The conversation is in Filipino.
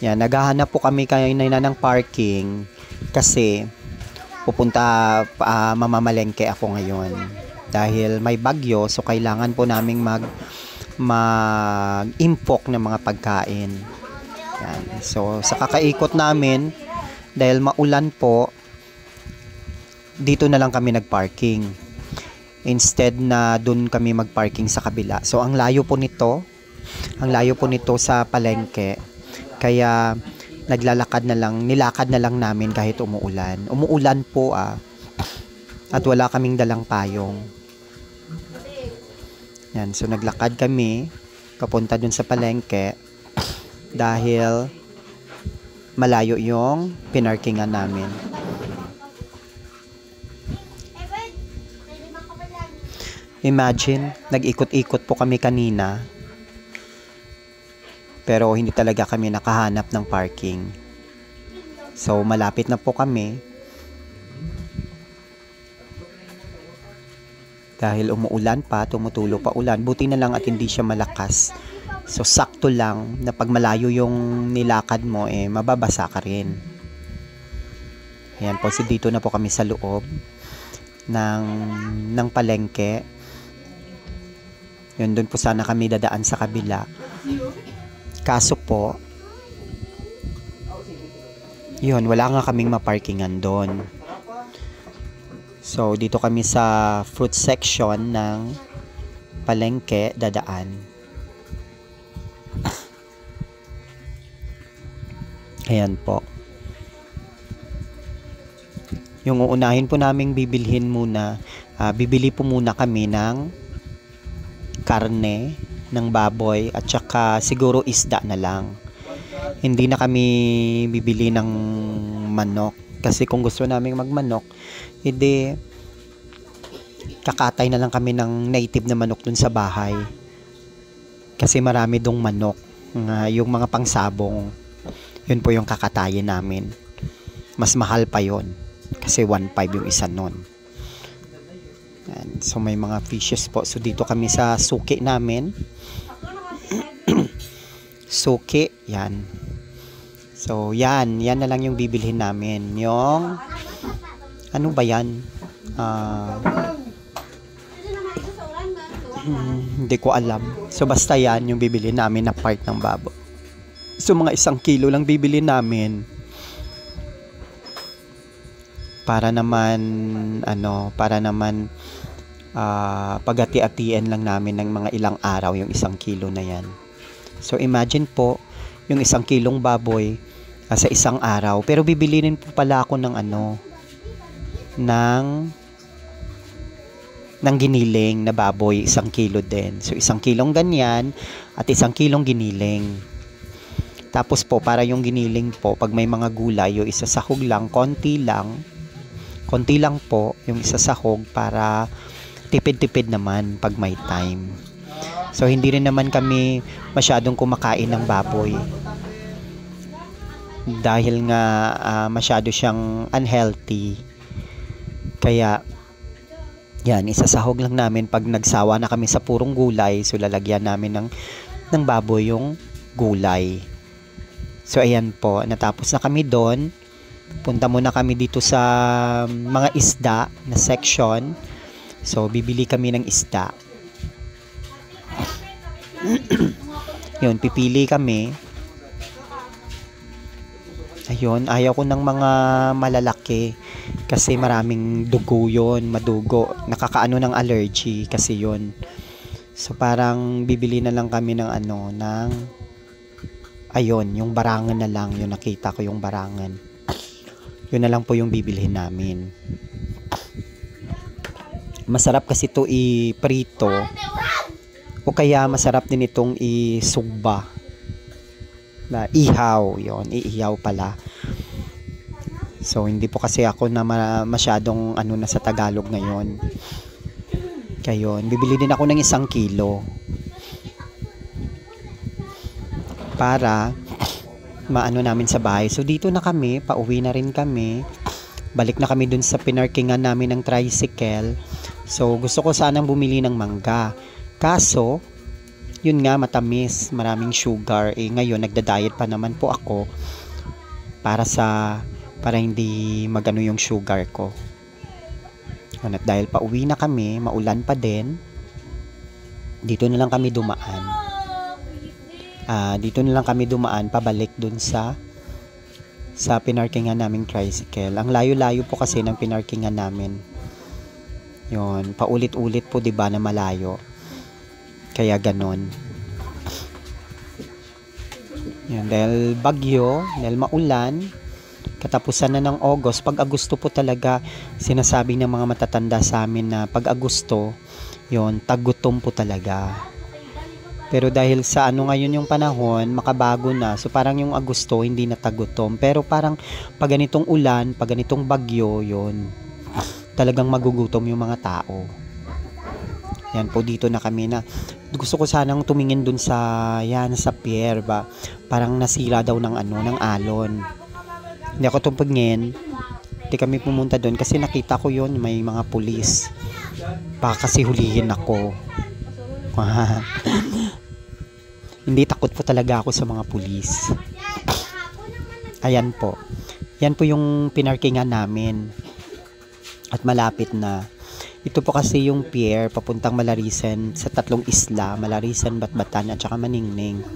Yan, naghahanap po kami kanina ng parking kasi mamamalengke ako ngayon. Dahil may bagyo, so kailangan po naming mag-impok ng mga pagkain. Yan. So, sa kakaikot namin, dahil maulan po, dito na lang kami nagparking. Instead na dun kami magparking sa kabila. So, ang layo po nito sa palengke. Kaya nilakad na lang namin kahit umuulan. Umuulan po at wala kaming dalang payong. Yan, so naglakad kami papunta dun sa palengke dahil malayo yung pinarkingan namin. Imagine, nag-ikot-ikot po kami kanina. Pero hindi talaga kami nakahanap ng parking. So, malapit na po kami. Dahil umuulan pa, tumutulo pa ulan. Buti na lang at hindi siya malakas. So, sakto lang na pag malayo yung nilakad mo, mababasa ka rin. Ayan po, so dito na po kami sa loob ng palengke. Yun, doon po sana kami dadaan sa kabila. Kaso po, yun, wala nga kaming maparkingan doon. So, dito kami sa fruit section ng palengke dadaan. Ayan po. Yung uunahin po naming bibilhin muna, bibili po muna kami ng karne ng baboy at saka siguro isda na lang. Hindi na kami bibili ng manok kasi kung gusto namin magmanok, hindi kakatay na lang kami ng native na manok dun sa bahay. Kasi marami dong manok, yung mga pangsabong. Yun po yung kakatayin namin. Mas mahal pa yon kasi 1.5 yung isa nun. Yan. So may mga fishes po. So dito kami sa suki namin. Suki, yan. So yan na lang yung bibilhin namin. Yung ano ba yan? Hindi ko alam. So basta yan yung bibilhin namin na part ng baboy. So mga 1 kilo lang bibilhin namin. Para naman paghati-hatian lang namin ng mga ilang araw yung 1 kilo na yan. So imagine po yung 1 kilong baboy sa isang araw. Pero bibilinin po pala ako ng ng giniling na baboy, 1 kilo din. So 1 kilong ganyan at 1 kilong giniling. Tapos po para yung giniling po, pag may mga gulay, yung isa sahog lang, konti lang po yung isa sahog para tipid-tipid naman pag may time. So hindi rin naman kami masyadong kumakain ng baboy dahil nga masyado siyang unhealthy. Kaya yan, isasahog lang namin pag nagsawa na kami sa purong gulay. So lalagyan namin ng baboy yung gulay. So ayan po, natapos na kami doon. Punta muna kami dito sa mga isda na section. So bibili kami ng isda. Yun, pipili kami. Ayun, ayaw ko ng mga malalaki kasi maraming dugo yun, madugo. Nakakaano ng allergy kasi yun. So parang bibili na lang kami ng ayun, yung barangan na lang. Yung nakita ko yung barangan. Yun na lang po yung bibilhin namin. Masarap kasi ito i-prito. O kaya masarap din itong isugba. Na ihaw, yon, iihaw pala. So hindi po kasi ako na masyadong na sa Tagalog ngayon. Kaya bibili din ako ng 1 kilo. Para maano namin sa bahay. So dito na kami, pauwi na rin kami. Balik na kami dun sa pinarkingan namin ng tricycle. So gusto ko sanang bumili ng mangga. Kaso, yun nga, matamis, maraming sugar. Ngayon, nagda-diet pa naman po ako para hindi magano yung sugar ko. At dahil pauwi na kami, maulan pa din, dito na lang kami dumaan. Dito na lang kami dumaan pabalik dun sa pinarkingan naming tricycle. Ang layo-layo po kasi ng pinarkingan namin. Yun, paulit-ulit po 'di ba na malayo. Kaya ganon. Yan, dahil bagyo, dahil maulan, katapusan na ng August. Pag Agosto po talaga, sinasabi ng mga matatanda sa amin na pag Agosto, yon tagutom po talaga. Pero dahil sa ngayon yung panahon, makabago na. So parang yung Agosto, hindi na tagutom. Pero parang pag ganitong ulan, pag ganitong bagyo, yon talagang magugutom yung mga tao. Yan po, dito na kami na. Gusto ko sanang tumingin dun sa pier ba. Parang nasira daw ng alon. Hindi ako tumingin. Hindi kami pumunta doon kasi nakita ko yon, may mga pulis. Baka kasi hulihin ako. Hindi, takot po talaga ako sa mga pulis. Ayan po. Yan po yung pinarkingan namin. At malapit na. Ito po kasi yung pier papuntang Malarisan sa tatlong isla, Malarisan, Batbatan at saka Maningning.